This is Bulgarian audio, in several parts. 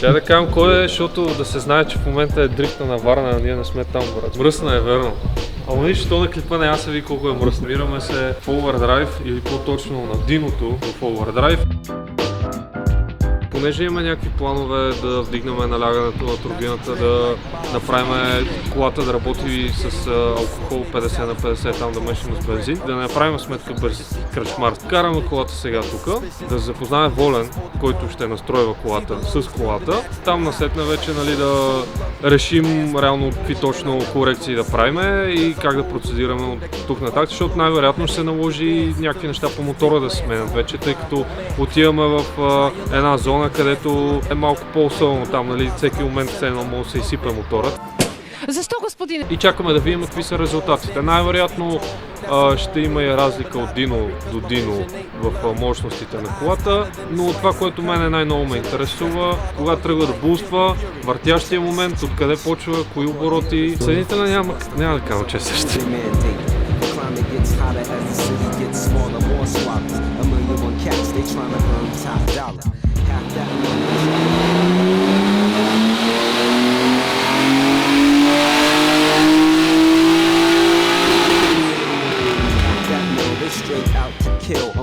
Ще да кажем кой е, защото да се знае, че в момента е дрифта на Варна, а ние не сме там, брат. Мръсна е, верно. Ама нищо, то на клипа не аз се ви колко е мръсно. Намираме се в Overdrive или по-точно на Диното в Overdrive. Понеже имаме някакви планове да вдигнем налягането на турбината, да направим колата да работи с алкохол 50 на 50, там да мешаме с бензин, да не направим сметка без кръчмар. Караме колата сега тук, да запознаем Волен, който ще настройва колата с колата. Там насетне вече да решим реално какви точно корекции да правим и как да процедираме от тук нататък, защото най-вероятно ще се наложи някакви неща по мотора да се сменят вече, тъй като отиваме в една зона, където е малко по-особено там, всеки момент все едно може да се изсипе моторът. Защо, господине? И чакаме да видим какви са резултатите. Най-вероятно ще има и разлика от Дино до Дино в мощностите на колата, но това, което мене най-много ме интересува, кога тръгва да буства, въртящия момент, откъде почва, кои обороти. Цените няма да кажа, че също.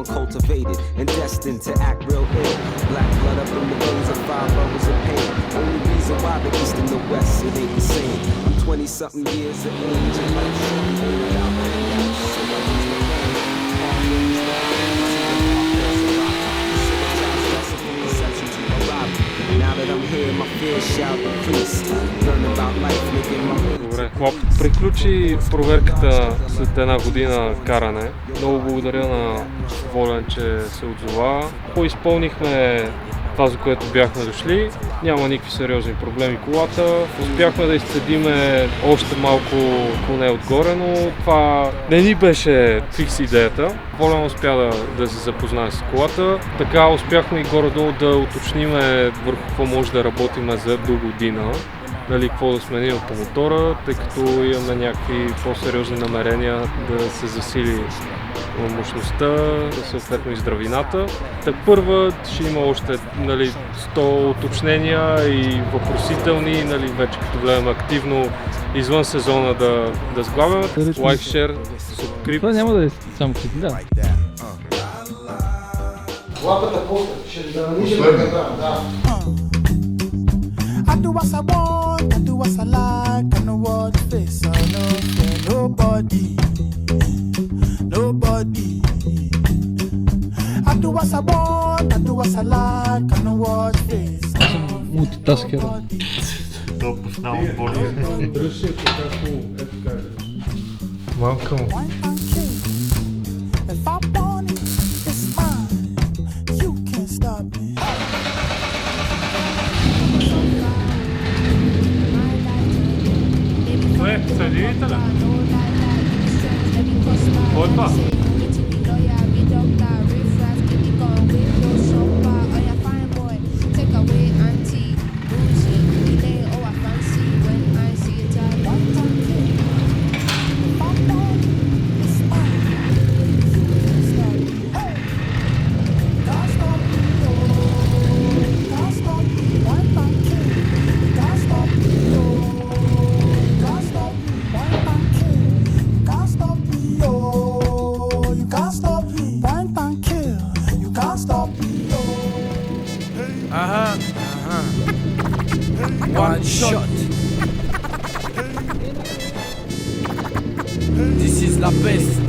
Uncultivated and destined to act real ill. Black blood up in the veins of 5 hours of pain. Only reason why the east and the west, it ain't the same. I'm 20-something years of age and life showing out. Now that I'm here, my fears shall increase. Learn about life, making my Добре, приключи проверката след една година каране. Много благодаря на Волен, че се отзова. Поизпълнихме това, за което бяхме дошли. Няма никакви сериозни проблеми колата. Успяхме да изцедиме още малко коне отгоре, но това не ни беше фикс идеята. Волен успя да се запознае с колата. Така успяхме и горе-долу да уточниме върху какво може да работим за до година. Какво да сменим по мотора, тъй като имаме някакви по-сериозни намерения да се засили мощността, съответно и здравината. Първа ще има още 100 уточнения и въпросителни, вече като гледаме активно извън сезона да сглавяме. Лайк, шер, субскрип. Това няма да е само клип, да. Лапата после, ще да нанижим да. I do what I want, I do what I like, I know what face, I know nobody. I do what I want, I do what I like, I know what face. Мултитаскер. Малко. Съединителя? Кой е това? One shot. This is la peste.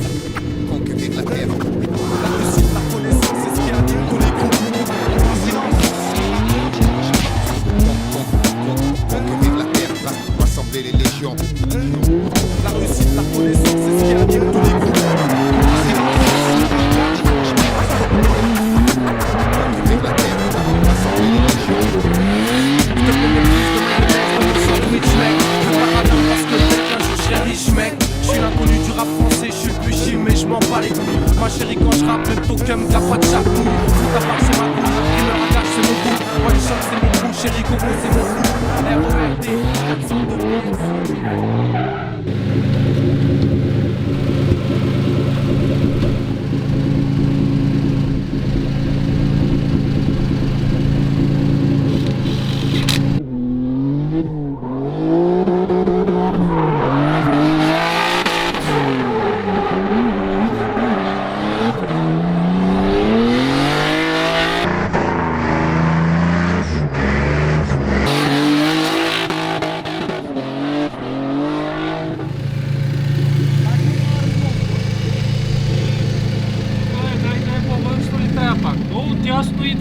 Conquérir la terre. La réussite, la connaissance, c'est ce qui anime tous les groupes. Conquérir la terre, rassembler les légions. La réussite, la connaissance, c'est ce qui anime tous les groupes. Conquérir la terre, rassembler les légions. Je suis l'inconnu du rap français, je suis le plus chim mais je m'en bats les couilles. Ma chérie quand je rappe, le token t'as pas de chapou. Tout à part c'est ma couille, qui me ragage c'est mon coup. One shot c'est mon coup, chérie Coco c'est mon coup. RORD, accent de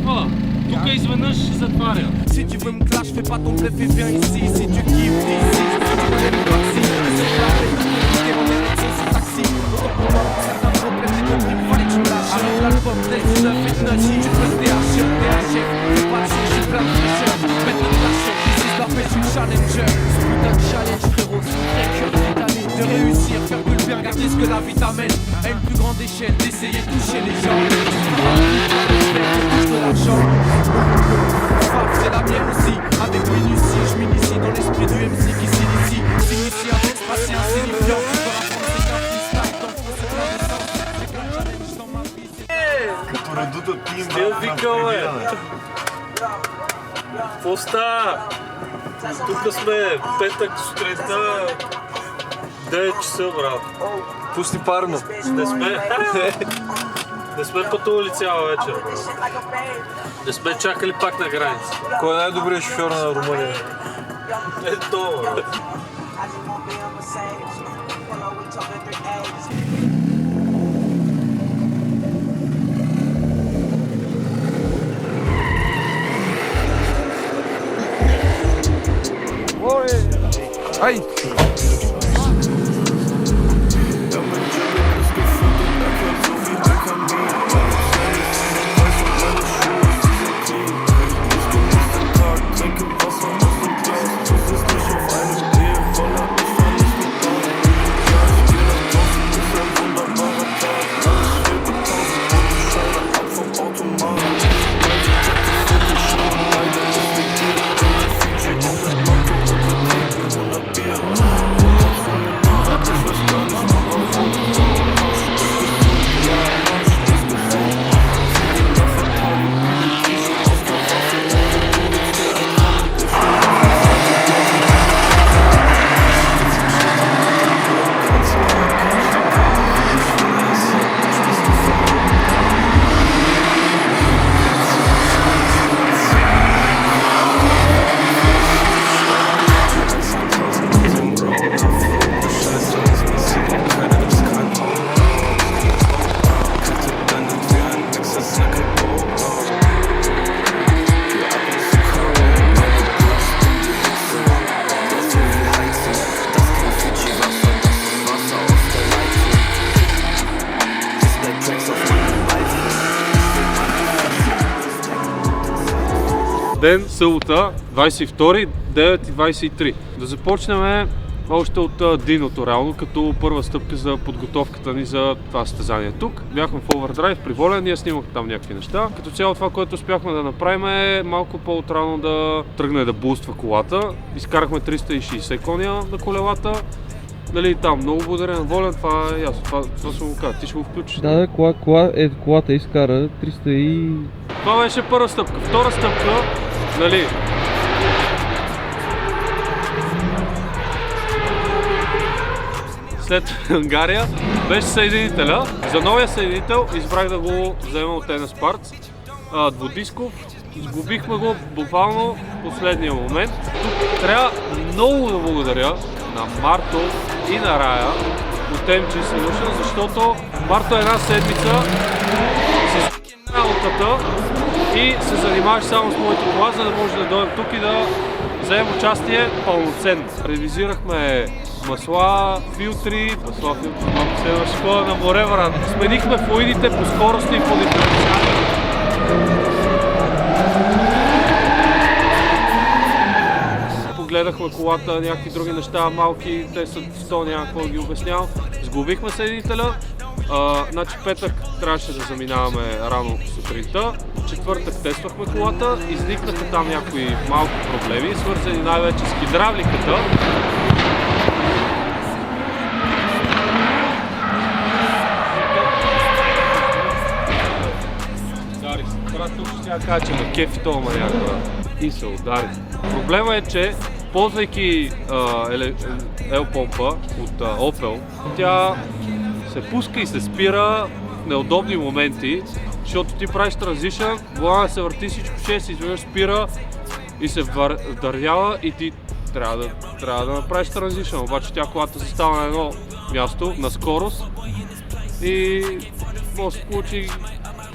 Идва! Тук изведнъж се затваря. Si tu veux me clash, fais pas ton bluff et viens ici. Si tu kiffes, dis ici. Je connais le taxi. C'est la fête, t'es en élection sous taxi. Autant pour moi, certains problèmes, j'ai compris qu'il fallait que tu me lâches. Avec l'album, Dex 9 et Nudgy, tu peux te THC, THC. Fais pas de chier, j'ai plein de fraîcheur. Mets de la chair, ici je la fais, je suis challenger. Ce putain de challenge, frérot, c'est une vraie cure d'étaler. De réussir, faire que le bien, regarder ce que la vie t'amène. À une plus grande échelle, d'essayer de toucher les gens. Touche de l'argent. C'est la mienne aussi, avec minutie, je m'initie dans l'esprit du MC qui s'initie. S'initie avec spatial insignifiant. Pour apprendre c'est qu'un freestyle, dans le fond c'est plein d'essence. C'est qu'un challenge dans ma vie. Стил викаме! Какво става? Тук сме петък сутринта, 9 часа, брат. Пусти парно. Не сме пътували цяла вечер. Не сме чакали пак на граница. Кой е най-добрият шофьор на Румъния? Ето, брат. Ай! Ден, събота, 22, 9:23. Да започнем още от диното реално, като първа стъпка за подготовката ни за това състезание. Тук бяхме в Овердрайв при Волен, ние снимахме там някакви неща. Като цяло това, което успяхме да направим е малко по-отрано да тръгне да буства колата. Изкарахме 360 коня на колелата. Нали, там много благодаря на Волен, това е ясно, това съм го казал, ти ще го включиш. Да, колата изкара 300 и... Това беше първа стъпка. Втора стъпка, нали, след Унгария беше съединителя. За новия съединител избрах да го взема от NS Parts, двудисков. Сгубихме го буквално в последния момент. Тук трябва много да благодаря на Марто и на Рая от MG Solution, защото Марто една седмица се работата и се занимаваше само с моята кола, за да може да дойдем тук и да вземем участие пълноценно. Ревизирахме масла, филтри, малко се на школа на море, брат. Сменихме флуидите по скоростни и по диференциали. Погледахме колата, някакви други неща, малки, те са 100, няма какво да ги обяснявам. Сглобихме съединителя. Значи петък трябваше да заминаваме рано сутринта. Четвъртък тествахме колата, изникнаха там някои малки проблеми, свързани най-вече с хидравликата. Удари се. Брат, тук ще я кажа, че ме кефи този маняк, брат. И се удари. Проблема е, че ползвайки L-помпа от Opel, тя се пуска и се спира в неудобни моменти, защото ти правиш транзишън, волана се върти всичко 6, изведнъж спира и се вдървява и ти трябва да направиш транзишън. Обаче тя колата се става на едно място, на скорост и може да се получи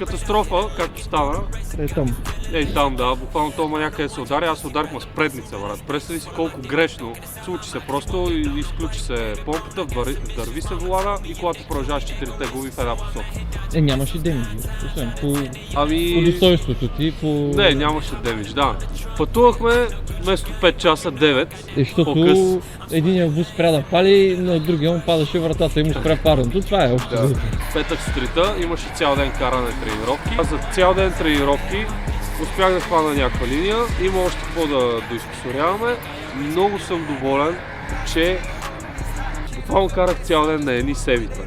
катастрофа, както става. Е там. Ей там, да, буквално това някъде се ударя, аз ударих с предница, брат. Представи си колко грешно. Случи се просто и изключи се помпата, вдърви се волана и колата продължаваш 4-те губи в една посока. Нямаше демиджи. Освен по Ами... достоинството ти, по... Не, нямаше демидж, да. Пътувахме вместо 5 часа 9. Защото единия бус спря да пали, на другия му падаше вратата и му спря парното. Това е общо. Да. Петък сутринта имаше цял ден каране тренировки. А за цял ден тренировки успях да хвана някаква линия. Има още какво да доизкусоряваме. Много съм доволен, че буквално карах цял ден на едни севита.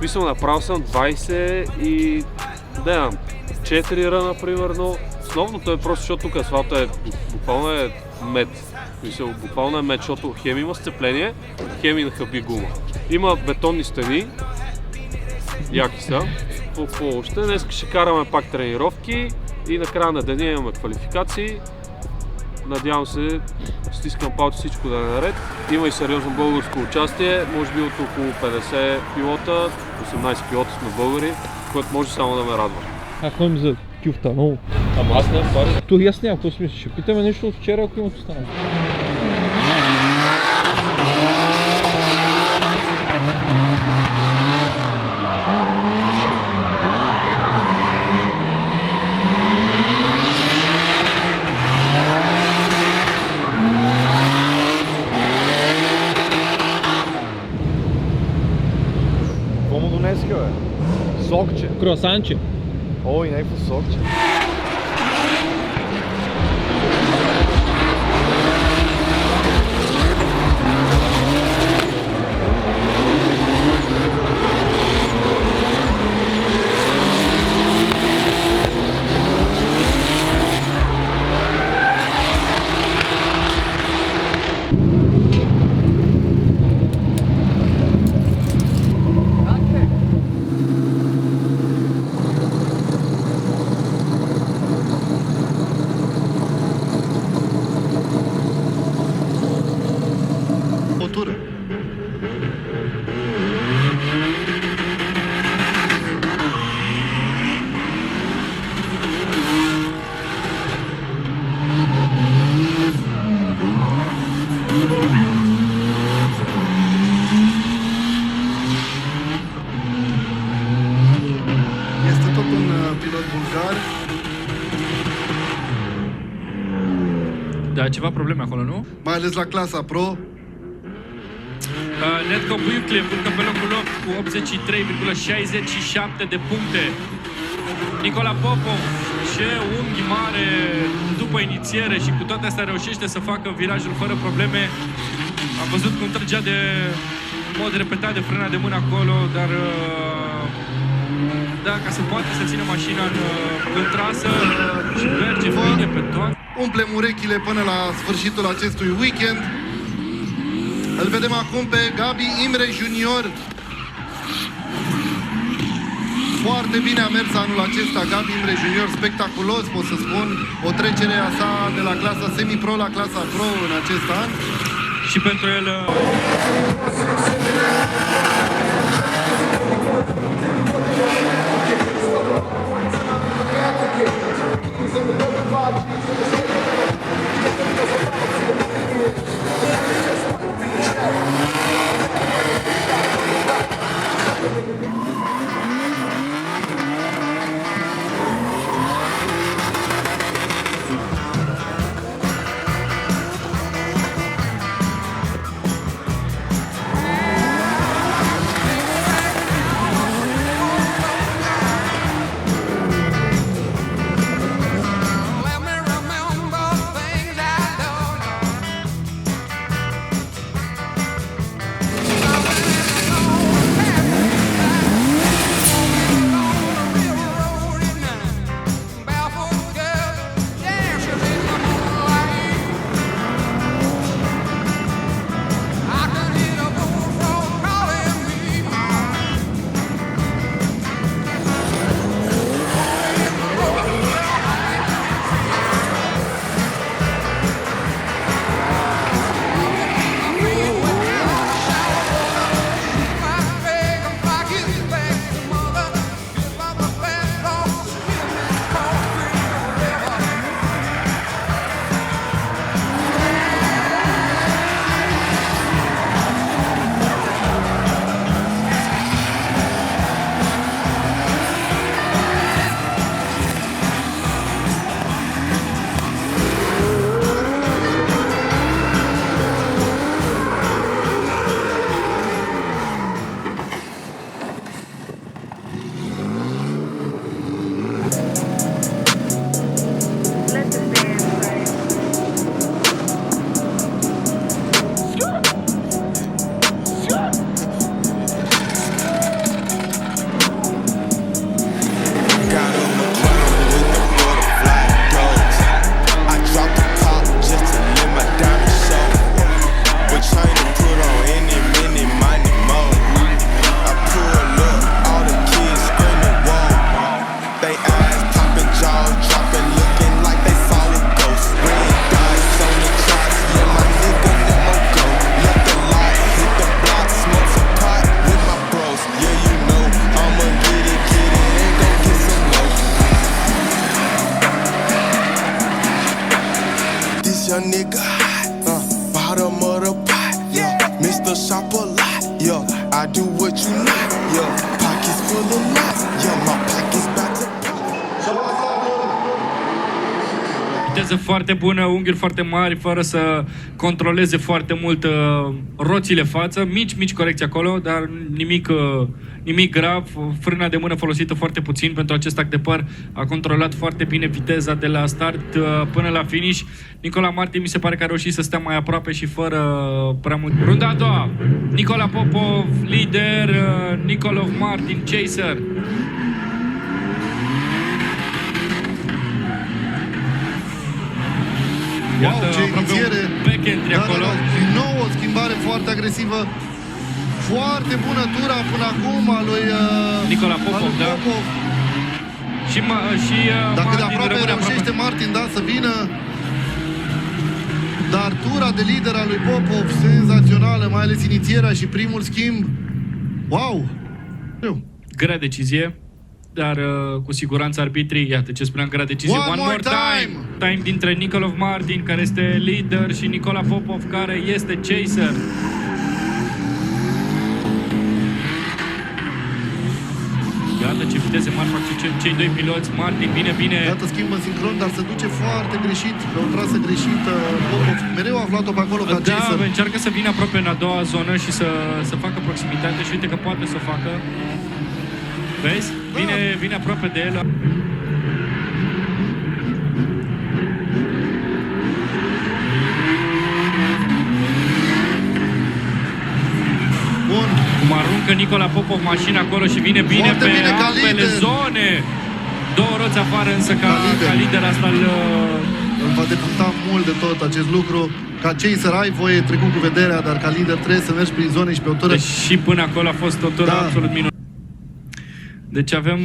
Мисля, направил съм 20 и... да знам, 4 ръна, примерно. Основното е просто, защото тук асфалта е буквално е мед. Мисля, буквално е мед, защото хем има сцепление, хем и на хъби гума. Има бетонни стени, яки са. Какво още? Днес ще караме пак тренировки и на края на деня имаме квалификации. Надявам се, стискам палци всичко да е наред. Има и сериозно българско участие, може би от около 50 пилота, 18 пилота сме българи, което може само да ме радва. А ходим за кюфта, много. Ама аз не пари. То и аз нямам какво смисъл. Ще питаме нещо от вчера, ако имат останало. Какво му донеска, бе? Сокче. Круасанче. Ой, някакво сокче. Este tot un pilot bulgar. Da, ceva probleme acolo, nu? Mai ales la clasa Pro. Netco Buicle urcă pe locul 8 cu 83,67 de puncte. Nicola Popov, ce unghi mare după inițiere și cu toate astea reușește să facă virajul fără probleme. Am văzut cum trăgea de mod repetat de frâna de mână acolo, dar da, ca să poată să țină mașina în trasă și merge bine pe toate. Umplem urechile până la sfârșitul acestui weekend. Îl vedem acum pe Gabi Imre Junior. Foarte bine a mers anul acesta Gabi Imre Junior, spectaculos, pot să spun. O trecere a sa de la clasa semi-pro la clasa pro în acest an. Și pentru el a nigga hot, bottom of the pot, yeah. Mr. Shop a lot, yeah. I do what you not, yeah. Pockets full of knots, yeah. My pockets back to Viteză foarte bună, unghiuri foarte mari, fără să controleze foarte mult roțile față. Mici corecții acolo, dar nimic grav. Frâna de mână folosită foarte puțin pentru acest act de păr. A controlat foarte bine viteza de la start până la finish. Nicola Martin mi se pare că a reușit să stea mai aproape și fără prea mult. Runda a doua. Nicola Popov, lider. Nicolov Martin, chaser. Wow, ce inițiere! Backentry acolo. Din nou o schimbare foarte agresivă. Foarte bună tura până acum a lui Nicola Popov, da. Și Dacă de Martin aproape rămâne reușește Martin, da, să vină. Dar tura de lider a lui Popov, senzațională, mai ales inițierea și primul schimb. Wow! Grea decizie, dar cu siguranță arbitrii, iată ce spuneam, grea decizie. One more time! Time dintre Nicolov Martin, care este lider, și Nicola Popov, care este chaser. Iată ce viteze mari fac cei doi piloți. Martin bine. Iată schimbă în sincron, dar se duce foarte greșit, pe o trasă greșită. Popov mereu a aflat-o pe acolo ca chaser. Da, încearcă să vină aproape în a doua zonă și să facă proximitate și uite că poate să o facă. Vezi? Vine aproape de el. Bun. Cum aruncă Nicola Popov mașina acolo și vine bine Foarte pe bine, ca ambele lider. zone. Două roți afară, însă ca lider asta îl va deputa mult de tot acest lucru. Ca chaser ai voie trecut cu vederea, dar ca lider trebuie să mergi prin zone și pe o tură. Deci și până acolo a fost o tură absolut minunată. Deci avem...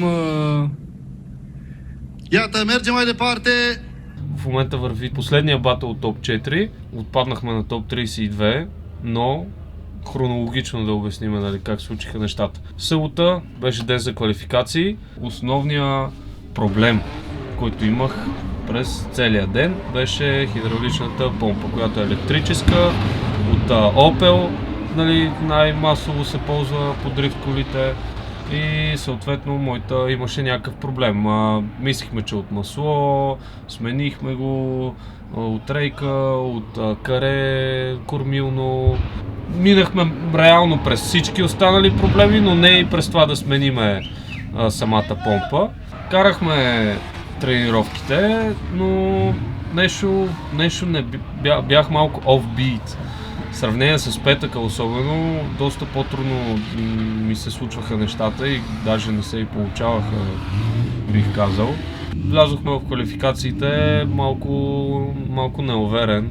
Iată, mergem mai departe. В момента върви последния батъл от топ 4. Отпаднахме на топ 32, но хронологично да обясним, нали, как случиха нещата. Събота беше ден за квалификации. Основният проблем, който имах през целия ден, беше хидравличната помпа, която е електрическа, от Opel, нали, най-масово се ползва по дрифт колите. И съответно моята имаше някакъв проблем. Мислихме, че от масло, сменихме го от рейка, от каре, кормилно. Минахме реално през всички останали проблеми, но не и през това да смениме самата помпа. Карахме тренировките, но нещо не бях малко off-beat. В сравнение с петъка особено, доста по-трудно ми се случваха нещата и даже не се и получаваха, бих казал. Влязохме в квалификациите малко неуверен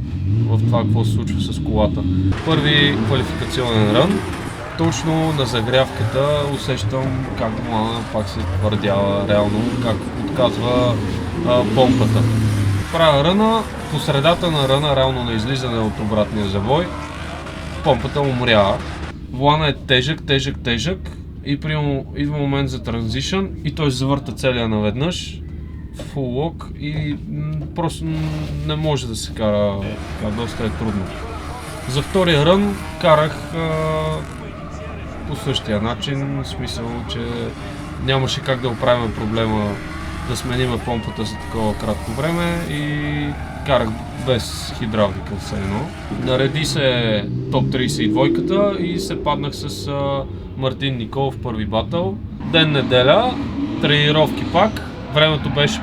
в това какво се случва с колата. Първи квалификационен рън, точно на загрявката усещам как Милана пак се твърдява реално, как отказва помпата. Правя ръна, по средата на ръна, реално на излизане от обратния завой, помпата умрява. Волана е тежък и идва момент за транзишън и той завърта целия наведнъж, фул лок и просто не може да се кара, доста е трудно. За втория рън карах по същия начин, в смисъл, че нямаше как да оправим проблема да смениме помпата за такова кратко време и карах без хидравлика все едно. Нареди се топ 32-ката и се паднах с Мартин Николов в първи батъл. Ден неделя, тренировки пак, времето беше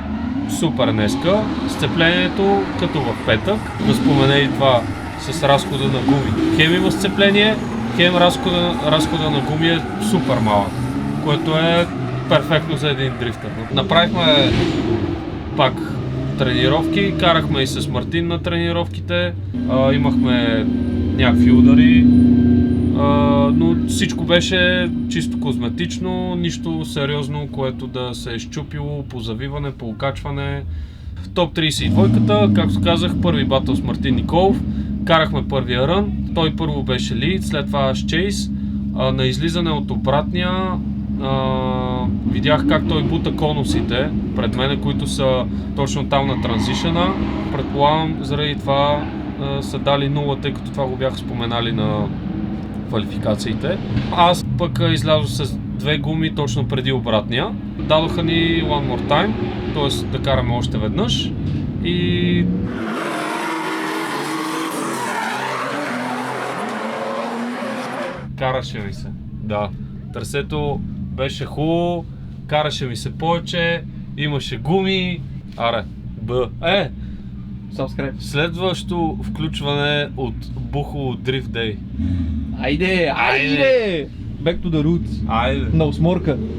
супер днеска, сцеплението като в петък, да спомена и това с разхода на гуми. Хем има сцепление, хем разхода на гуми е супер малък, което е перфектно за един дрифтър. Направихме пак тренировки, карахме и с Мартин на тренировките, имахме някакви удари, но всичко беше чисто козметично, нищо сериозно, което да се е счупило по завиване, по окачване. В топ 32-ката, както казах, първи батъл с Мартин Николов, карахме първия рън, той първо беше лид, след това с чейс, на излизане от обратния видях как той бута конусите пред мене, които са точно там на транзишъна. Предполагам, заради това са дали 0, тъй като това го бяха споменали на квалификациите. Аз пък излязох с 2 гуми точно преди обратния. Дадоха ни one more time, т.е. да караме още веднъж и караше ми се. Да. Трасето беше хубаво, караше ми се повече, имаше гуми. Аре, Subscribe. следващо включване от Бухово Drift Day. Айде! Back to the roots. Айде! На осморка.